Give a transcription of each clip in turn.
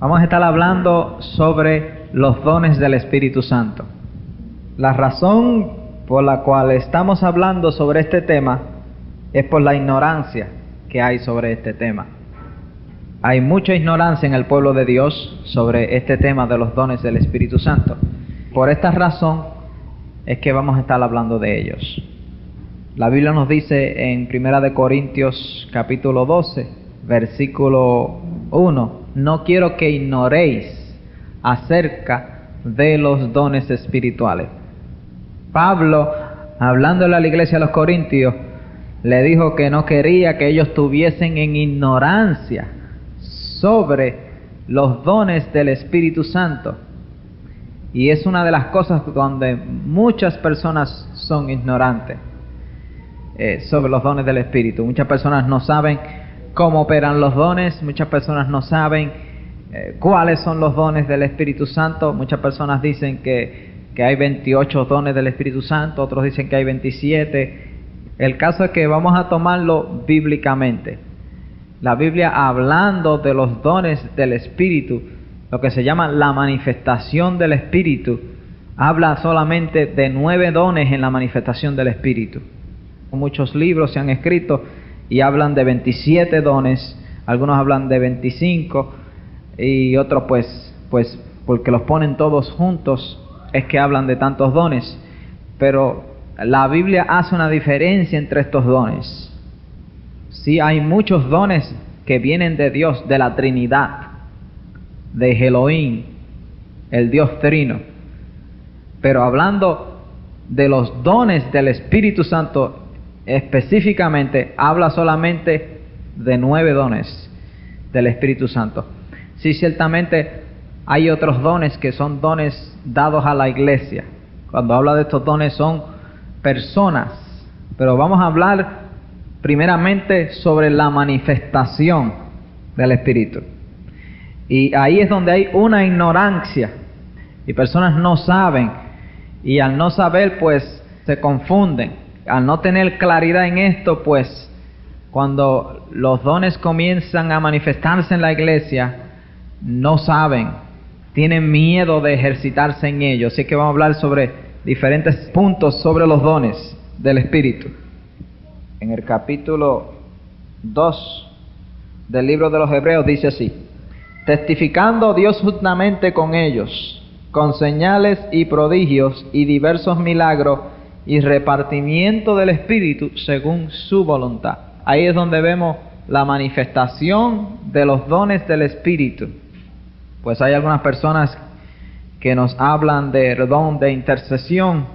Vamos a estar hablando sobre los dones del Espíritu Santo. La razón por la cual estamos hablando sobre este tema es por la ignorancia que hay sobre este tema. Hay mucha ignorancia en el pueblo de Dios sobre este tema de los dones del Espíritu Santo. Por esta razón es que vamos a estar hablando de ellos. La Biblia nos dice en 1 Corintios capítulo 12, versículo 1, no quiero que ignoréis acerca de los dones espirituales. Pablo, hablándole a la iglesia de los Corintios, le dijo que no quería que ellos estuviesen en ignorancia sobre los dones del Espíritu Santo. Y es una de las cosas donde muchas personas son ignorantes sobre los dones del Espíritu. Muchas personas no saben cómo operan los dones, muchas personas no saben cuáles son los dones del Espíritu Santo. Muchas personas dicen que hay 28 dones del Espíritu Santo, otros dicen que hay 27. El caso es que vamos a tomarlo bíblicamente. La Biblia, hablando de los dones del Espíritu, lo que se llama la manifestación del Espíritu, habla solamente de 9 dones en la manifestación del Espíritu. Muchos libros se han escrito y hablan de 27 dones, algunos hablan de 25 y otros pues porque los ponen todos juntos es que hablan de tantos dones. Pero la Biblia hace una diferencia entre estos dones. Sí, hay muchos dones que vienen de Dios, de la Trinidad, de Elohim, el Dios Trino. Pero hablando de los dones del Espíritu Santo, específicamente habla solamente de 9 dones del Espíritu Santo. Sí, ciertamente hay otros dones que son dones dados a la iglesia. Cuando habla de estos dones son personas, pero vamos a hablar primeramente sobre la manifestación del Espíritu. Y ahí es donde hay una ignorancia y personas no saben, y al no saber pues se confunden. Al no tener claridad en esto, pues cuando los dones comienzan a manifestarse en la iglesia, no saben, tienen miedo de ejercitarse en ellos. Así que vamos a hablar sobre diferentes puntos sobre los dones del Espíritu. En el capítulo 2 del libro de los Hebreos dice así: testificando Dios juntamente con ellos, con señales y prodigios y diversos milagros y repartimiento del Espíritu según su voluntad. Ahí es donde vemos la manifestación de los dones del Espíritu. Pues hay algunas personas que nos hablan del don de intercesión.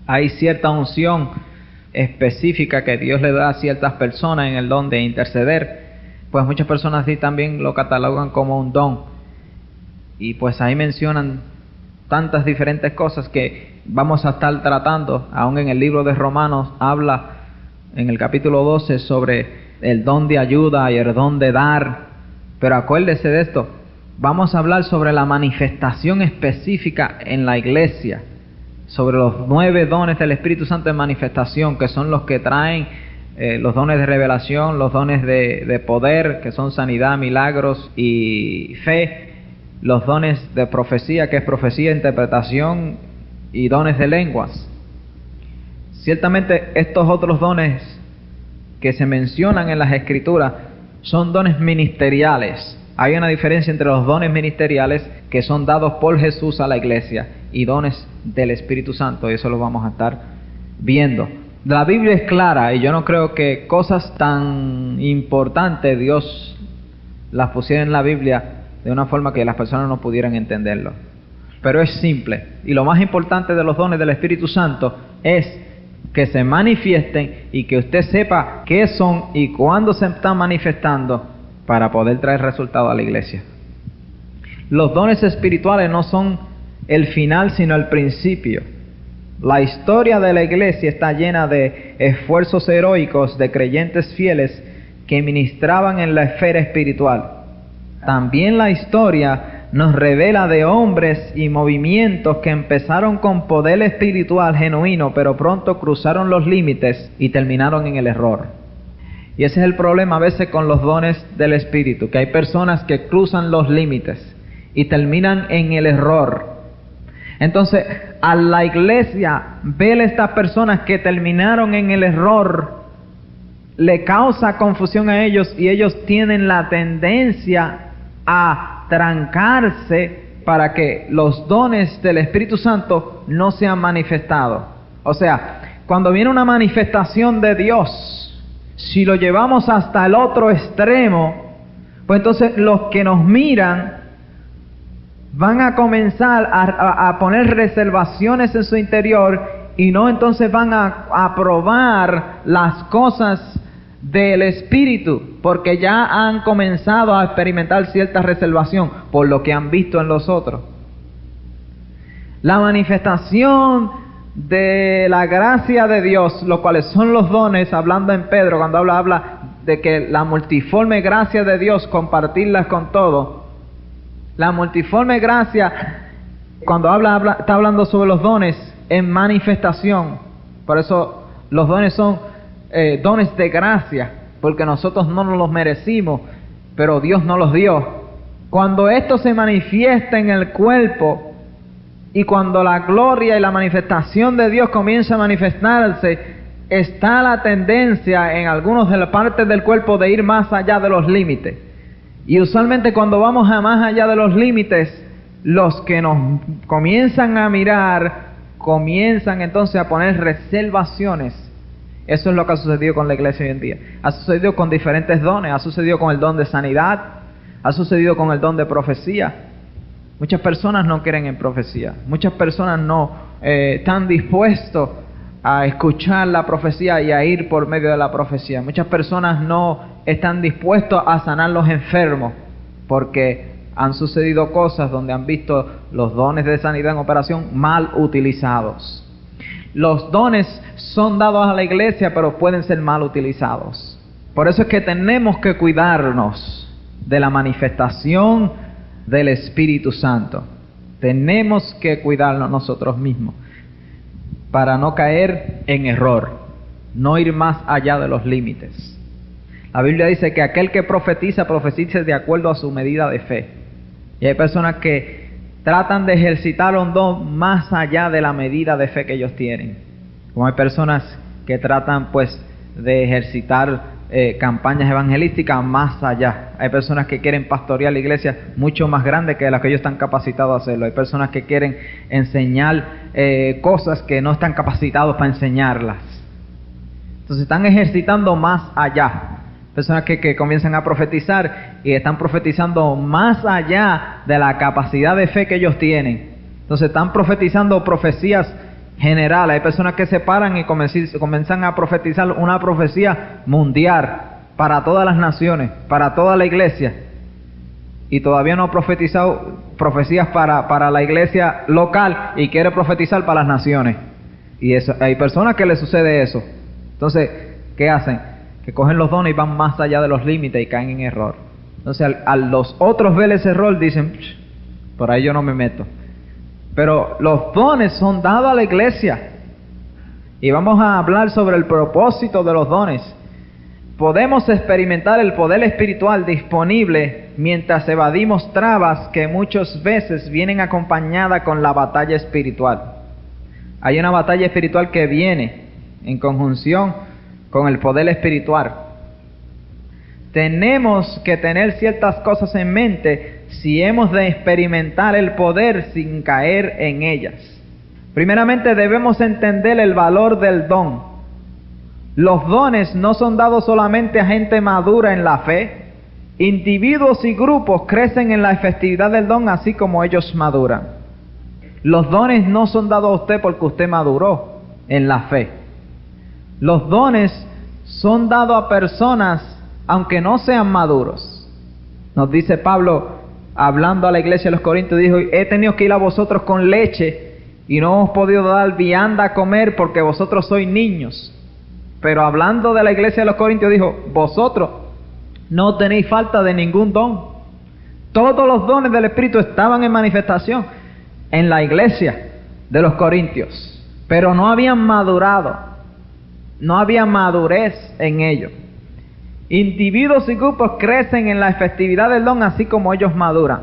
Hay cierta unción específica que Dios le da a ciertas personas en el don de interceder. Pues muchas personas sí también lo catalogan como un don. Y pues ahí mencionan tantas diferentes cosas que vamos a estar tratando. Aún en el libro de Romanos habla en el capítulo 12 sobre el don de ayuda y el don de dar. Pero acuérdese de esto, vamos a hablar sobre la manifestación específica en la iglesia, sobre los 9 dones del Espíritu Santo en manifestación, que son los que traen los dones de revelación, los dones de poder, que son sanidad, milagros y fe, los dones de profecía, que es profecía, interpretación y dones de lenguas. Ciertamente estos otros dones que se mencionan en las Escrituras son dones ministeriales. Hay una diferencia entre los dones ministeriales que son dados por Jesús a la iglesia y dones del Espíritu Santo, y eso lo vamos a estar viendo. La Biblia es clara y yo no creo que cosas tan importantes Dios las pusiera en la Biblia de una forma que las personas no pudieran entenderlo. Pero es simple. Y lo más importante de los dones del Espíritu Santo es que se manifiesten y que usted sepa qué son y cuándo se están manifestando para poder traer resultado a la iglesia. Los dones espirituales no son el final, sino el principio. La historia de la iglesia está llena de esfuerzos heroicos de creyentes fieles que ministraban en la esfera espiritual. También la historia nos revela de hombres y movimientos que empezaron con poder espiritual genuino, pero pronto cruzaron los límites y terminaron en el error. Y ese es el problema a veces con los dones del Espíritu, que hay personas que cruzan los límites y terminan en el error. Entonces, a la iglesia ver a estas personas que terminaron en el error le causa confusión a ellos, y ellos tienen la tendencia a trancarse para que los dones del Espíritu Santo no sean manifestados. O sea, cuando viene una manifestación de Dios, si lo llevamos hasta el otro extremo, pues entonces los que nos miran van a comenzar a poner reservaciones en su interior, y no entonces van a aprobar las cosas del Espíritu, porque ya han comenzado a experimentar cierta reservación por lo que han visto en los otros. La manifestación de la gracia de Dios, los cuales son los dones, hablando en Pedro, cuando habla de que la multiforme gracia de Dios, compartirlas con todo. La multiforme gracia, cuando está hablando sobre los dones en manifestación. Por eso los dones son dones de gracia, porque nosotros no nos los merecimos, pero Dios nos los dio. Cuando esto se manifiesta en el cuerpo, y cuando la gloria y la manifestación de Dios comienza a manifestarse, está la tendencia en algunas de las partes del cuerpo de ir más allá de los límites. Y usualmente cuando vamos a más allá de los límites, los que nos comienzan a mirar, comienzan entonces a poner reservaciones. Eso es lo que ha sucedido con la iglesia hoy en día. Ha sucedido con diferentes dones. Ha sucedido con el don de sanidad. Ha sucedido con el don de profecía. Muchas personas no creen en profecía. Muchas personas no están dispuestos a escuchar la profecía y a ir por medio de la profecía. Muchas personas no están dispuestos a sanar los enfermos, porque han sucedido cosas donde han visto los dones de sanidad en operación mal utilizados. Los dones son dados a la iglesia, pero pueden ser mal utilizados. Por eso es que tenemos que cuidarnos de la manifestación del Espíritu Santo. Tenemos que cuidarnos nosotros mismos para no caer en error, no ir más allá de los límites. La Biblia dice que aquel que profetiza, profetice de acuerdo a su medida de fe. Y hay personas que tratan de ejercitar un don más allá de la medida de fe que ellos tienen. Como hay personas que tratan pues de ejercitar campañas evangelísticas más allá. Hay personas que quieren pastorear la iglesia mucho más grande que las que ellos están capacitados a hacerlo. Hay personas que quieren enseñar cosas que no están capacitados para enseñarlas. Entonces están ejercitando más allá. Personas que comienzan a profetizar y están profetizando más allá de la capacidad de fe que ellos tienen. Entonces están profetizando profecías generales. Hay personas que se paran y comienzan a profetizar una profecía mundial para todas las naciones, para toda la iglesia. Y todavía no ha profetizado profecías para la iglesia local y quiere profetizar para las naciones. Y eso, hay personas que les sucede eso. Entonces, ¿qué hacen? Que cogen los dones y van más allá de los límites y caen en error. Entonces, a los otros ver ese error dicen, por ahí yo no me meto. Pero los dones son dados a la iglesia. Y vamos a hablar sobre el propósito de los dones. Podemos experimentar el poder espiritual disponible mientras evadimos trabas que muchas veces vienen acompañadas con la batalla espiritual. Hay una batalla espiritual que viene en conjunción con el poder espiritual. Tenemos que tener ciertas cosas en mente si hemos de experimentar el poder sin caer en ellas. Primeramente debemos entender el valor del don. Los dones no son dados solamente a gente madura en la fe. Individuos y grupos crecen en la efectividad del don así como ellos maduran. Los dones no son dados a usted porque usted maduró en la fe. Los dones son dados a personas aunque no sean maduros. Nos dice Pablo, hablando a la iglesia de los Corintios, dijo: he tenido que ir a vosotros con leche y no os he podido dar vianda a comer porque vosotros sois niños. Pero hablando de la iglesia de los Corintios dijo: vosotros no tenéis falta de ningún don. Todos los dones del Espíritu estaban en manifestación en la iglesia de los Corintios, pero no habían madurado. No había madurez en ellos. Individuos y grupos crecen en la efectividad del don así como ellos maduran.